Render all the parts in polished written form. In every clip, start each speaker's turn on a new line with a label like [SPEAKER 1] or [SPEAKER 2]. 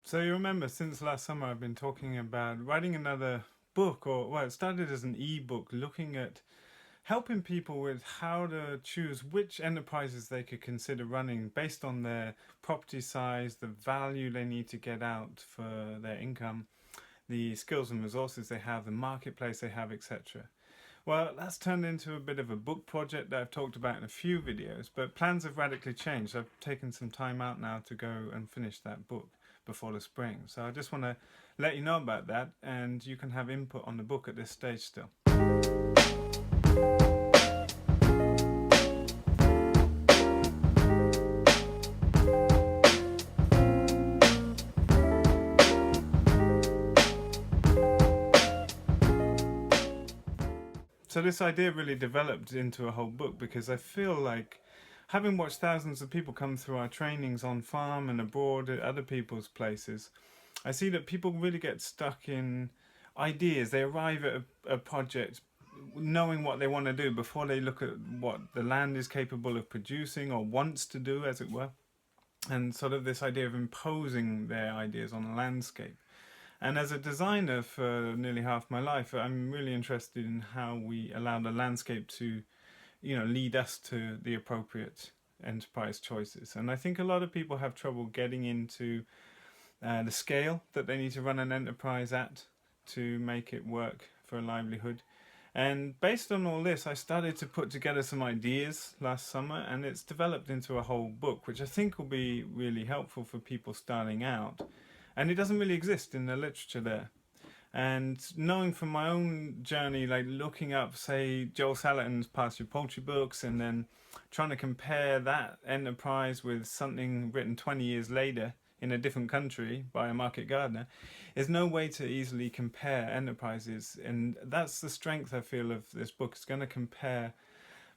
[SPEAKER 1] So you remember since last summer I've been talking about writing another book, or well, it started as an e-book looking at helping people with how to choose which enterprises they could consider running based on their property size, the value they need to get out for their income, the skills and resources they have, the marketplace they have, etc. Well, that's turned into a bit of a book project that I've talked about in a few videos, but plans have radically changed. I've taken some time out now to go and finish that book before the spring. So I just want to let you know about that, and you can have input on the book at this stage still. So this idea really developed into a whole book because I feel like, having watched thousands of people come through our trainings on farm and abroad at other people's places, I see that people really get stuck in ideas. They arrive at a project knowing what they want to do before they look at what the land is capable of producing or wants to do, as it were, and sort of this idea of imposing their ideas on a landscape. And as a designer for nearly half my life, I'm really interested in how we allow the landscape to, lead us to the appropriate enterprise choices. And I think a lot of people have trouble getting into the scale that they need to run an enterprise at to make it work for a livelihood. And based on all this, I started to put together some ideas last summer, and it's developed into a whole book, which I think will be really helpful for people starting out. And it doesn't really exist in the literature there. And knowing from my own journey, like looking up, say, Joel Salatin's pastured poultry books, and then trying to compare that enterprise with something written 20 years later in a different country by a market gardener, is no way to easily compare enterprises. And that's the strength, I feel, of this book. It's going to compare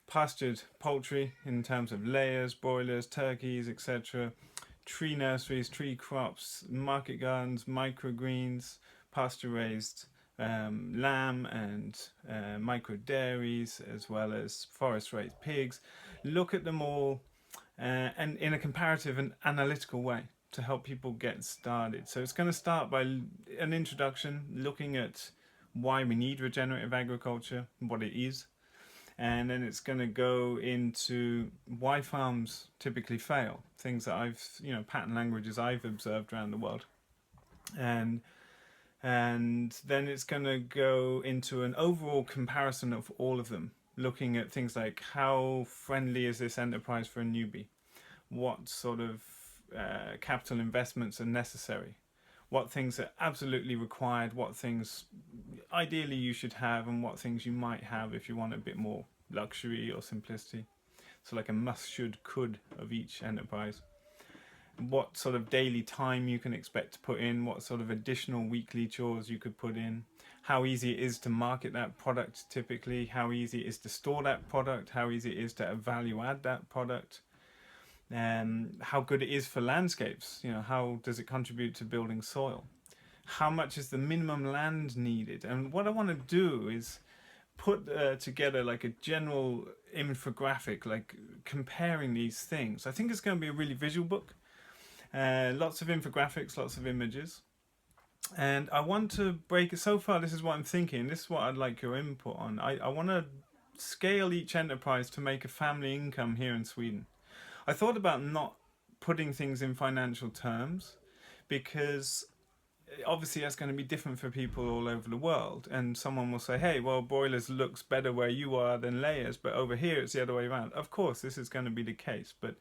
[SPEAKER 1] pastured poultry in terms of layers, broilers, turkeys, etc., tree nurseries, tree crops, market gardens, microgreens, pasture-raised lamb and micro dairies, as well as forest-raised pigs. Look at them all and in a comparative and analytical way to help people get started. So it's going to start by an introduction, looking at why we need regenerative agriculture, what it is, and then it's going to go into why farms typically fail, things that I've, pattern languages I've observed around the world, and then it's going to go into an overall comparison of all of them, looking at things like how friendly is this enterprise for a newbie, what sort of capital investments are necessary, what things are absolutely required, what things ideally you should have, and what things you might have if you want a bit more luxury or simplicity. So like a must, should, could of each enterprise. What sort of daily time you can expect to put in, what sort of additional weekly chores you could put in, how easy it is to market that product typically, how easy it is to store that product, how easy it is to value add that product, how good it is for landscapes, how does it contribute to building soil, how much is the minimum land needed. And what I want to do is put together like a general infographic, like comparing these things. I think it's going to be a really visual book, lots of infographics, lots of images, and I want to break it. So far, this is what I'm thinking, this is what I'd like your input on. I want to scale each enterprise to make a family income here in Sweden. I thought about not putting things in financial terms because obviously that's going to be different for people all over the world, and someone will say, hey, well, broilers looks better where you are than layers, but over here it's the other way around. Of course this is going to be the case, but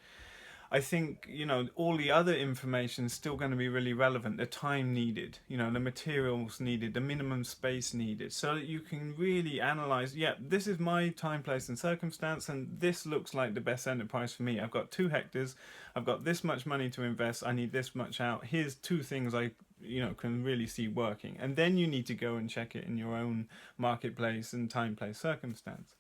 [SPEAKER 1] I think, all the other information is still going to be really relevant. The time needed, the materials needed, the minimum space needed, so that you can really analyze, this is my time, place and circumstance, and this looks like the best enterprise for me. I've got 2 hectares, I've got this much money to invest, I need this much out. Here's 2 things I can really see working. And then you need to go and check it in your own marketplace and time, place, circumstance.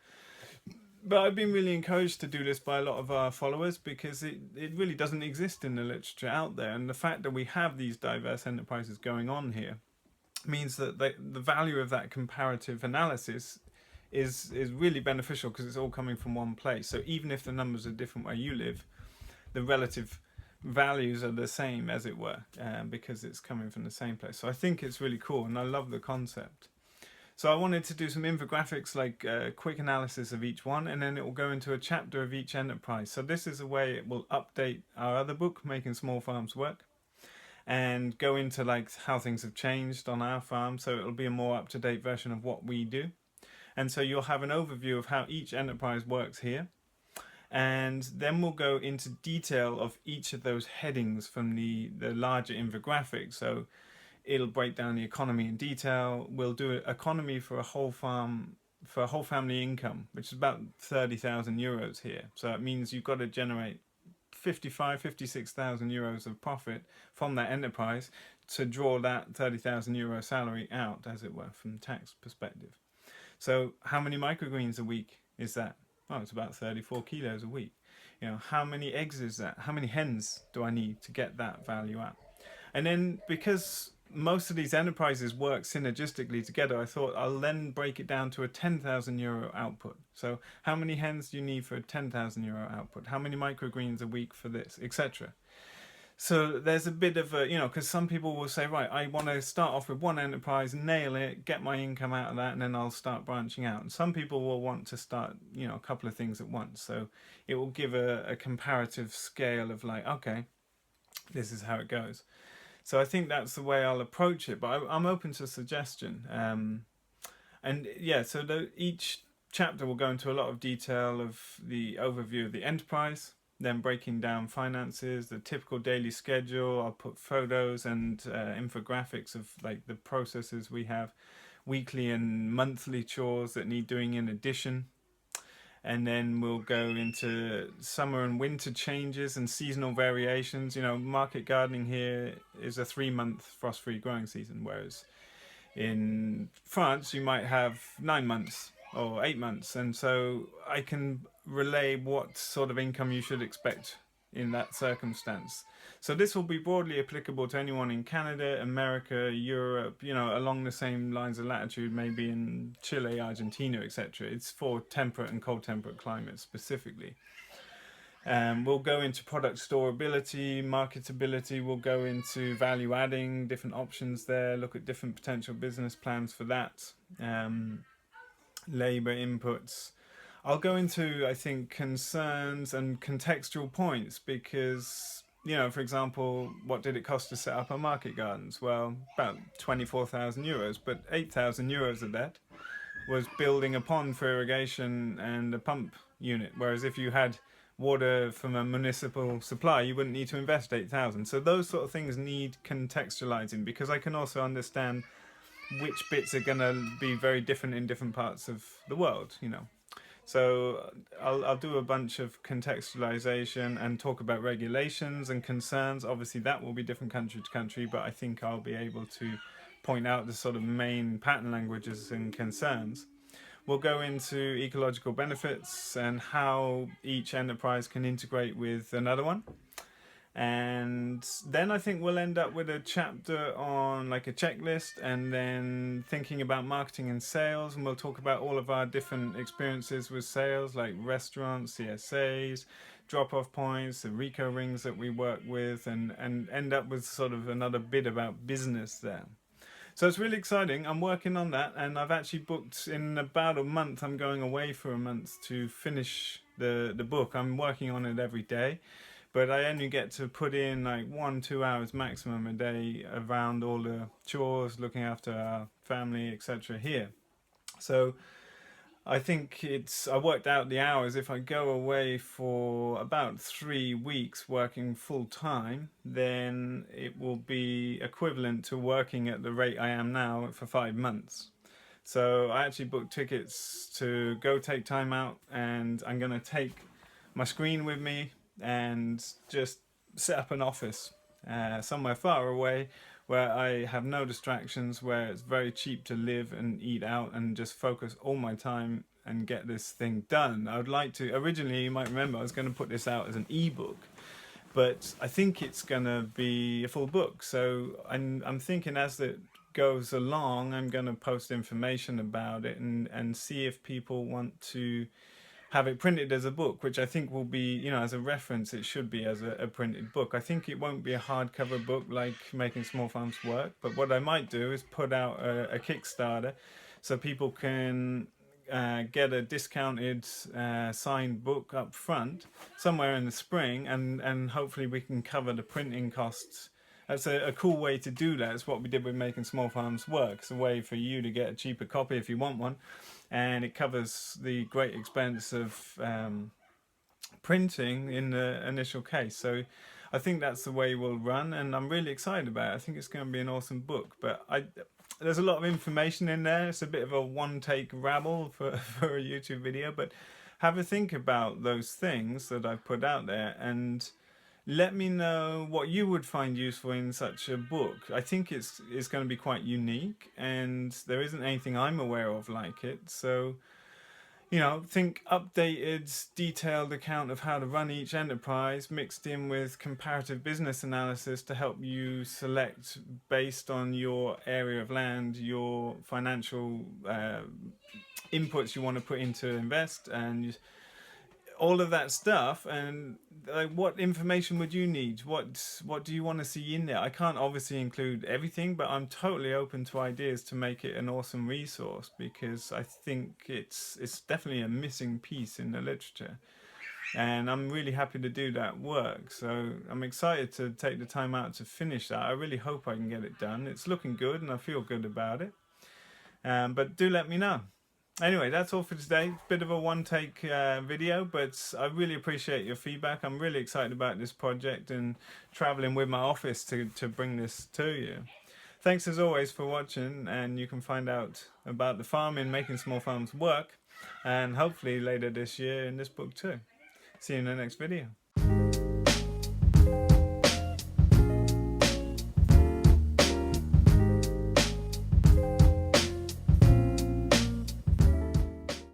[SPEAKER 1] But I've been really encouraged to do this by a lot of our followers because it really doesn't exist in the literature out there. And the fact that we have these diverse enterprises going on here means that the value of that comparative analysis is really beneficial because it's all coming from one place. So even if the numbers are different where you live, the relative values are the same, as it were, because it's coming from the same place. So I think it's really cool, and I love the concept. So I wanted to do some infographics, like quick analysis of each one, and then it will go into a chapter of each enterprise. So this is a way it will update our other book, Making Small Farms Work, and go into like how things have changed on our farm. So it'll be a more up-to-date version of what we do. And so you'll have an overview of how each enterprise works here. And then we'll go into detail of each of those headings from the larger infographic. So it'll break down the economy in detail. We'll do an economy for a whole farm, for a whole family income, which is about 30,000 euros here. So it means you've got to generate 56,000 euros of profit from that enterprise to draw that 30,000 euro salary out, as it were, from tax perspective. So how many microgreens a week is that? Well, it's about 34 kilos a week. You know, how many eggs is that? How many hens do I need to get that value out? And then, because most of these enterprises work synergistically together, I thought I'll then break it down to a 10,000 euro output. So how many hens do you need for a 10,000 euro output? How many microgreens a week for this, etc. So there's a bit of a, you know, because some people will say, right, I want to start off with one enterprise, nail it, get my income out of that, and then I'll start branching out. And some people will want to start, you know, a couple of things at once. So it will give a comparative scale of like, okay, this is how it goes. So I think that's the way I'll approach it, but I'm open to suggestion. And yeah, so each chapter will go into a lot of detail of the overview of the enterprise, then breaking down finances, the typical daily schedule. I'll put photos and infographics of like the processes we have, weekly and monthly chores that need doing in addition. And then we'll go into summer and winter changes and seasonal variations. You know, market gardening here is a 3-month frost-free growing season, whereas in France you might have 9 months or 8 months. And so I can relay what sort of income you should expect in that circumstance. So this will be broadly applicable to anyone in Canada, America, Europe, you know, along the same lines of latitude, maybe in Chile, Argentina, etc. It's for temperate and cold temperate climates specifically. We'll go into product storability, marketability, we'll go into value adding, different options there, look at different potential business plans for that, labor inputs. I'll go into, I think, concerns and contextual points because, you know, for example, what did it cost to set up our market gardens? Well, about 24,000 euros, but 8,000 euros of that was building a pond for irrigation and a pump unit. Whereas if you had water from a municipal supply, you wouldn't need to invest 8,000. So those sort of things need contextualizing, because I can also understand which bits are going to be very different in different parts of the world, you know. So I'll do a bunch of contextualization and talk about regulations and concerns. Obviously that will be different country to country, but I think I'll be able to point out the sort of main pattern languages and concerns. We'll go into ecological benefits and how each enterprise can integrate with another one. And then I think we'll end up with a chapter on like a checklist, and then thinking about marketing and sales, and we'll talk about all of our different experiences with sales, like restaurants, CSAs, drop-off points, the Rico rings that we work with, and end up with sort of another bit about business there. So it's really exciting. I'm working on that, and I've actually booked in about a month. I'm going away for a month to finish the book. I'm working on it every day, but I only get to put in like 1-2 hours maximum a day around all the chores, looking after our family, etc. here. So I think I worked out the hours. If I go away for about 3 weeks working full time, then it will be equivalent to working at the rate I am now for 5 months. So I actually booked tickets to go take time out, and I'm going to take my screen with me and just set up an office somewhere far away where I have no distractions, where it's very cheap to live and eat out and just focus all my time and get this thing done. I would like to, originally you might remember I was going to put this out as an ebook, but I think it's going to be a full book. So I'm thinking as it goes along, I'm going to post information about it and see if people want to have it printed as a book, which I think will be, you know, as a reference, it should be as a printed book. I think it won't be a hardcover book like Making Small Farms Work, but what I might do is put out a Kickstarter so people can get a discounted signed book up front somewhere in the spring, and hopefully we can cover the printing costs. That's a cool way to do that. It's what we did with Making Small Farms Work. It's a way for you to get a cheaper copy if you want one, and it covers the great expense of printing in the initial case. So I think that's the way we'll run, and I'm really excited about it. I think it's going to be an awesome book, but there's a lot of information in there. It's a bit of a one-take rabble for a YouTube video, but have a think about those things that I've put out there and let me know what you would find useful in such a book. I think it's going to be quite unique, and there isn't anything I'm aware of like it. So, you know, think updated, detailed account of how to run each enterprise mixed in with comparative business analysis to help you select based on your area of land, your financial inputs you want to put into invest, and all of that stuff. And what information would you need? What do you want to see in there? I can't obviously include everything, but I'm totally open to ideas to make it an awesome resource, because I think it's definitely a missing piece in the literature, and I'm really happy to do that work. So I'm excited to take the time out to finish that. I really hope I can get it done. It's looking good and I feel good about it, but do let me know. Anyway, that's all for today. Bit of a one-take video, but I really appreciate your feedback. I'm really excited about this project and traveling with my office to bring this to you. Thanks as always for watching, and you can find out about the farm in Making Small Farms Work, and hopefully later this year in this book too. See you in the next video.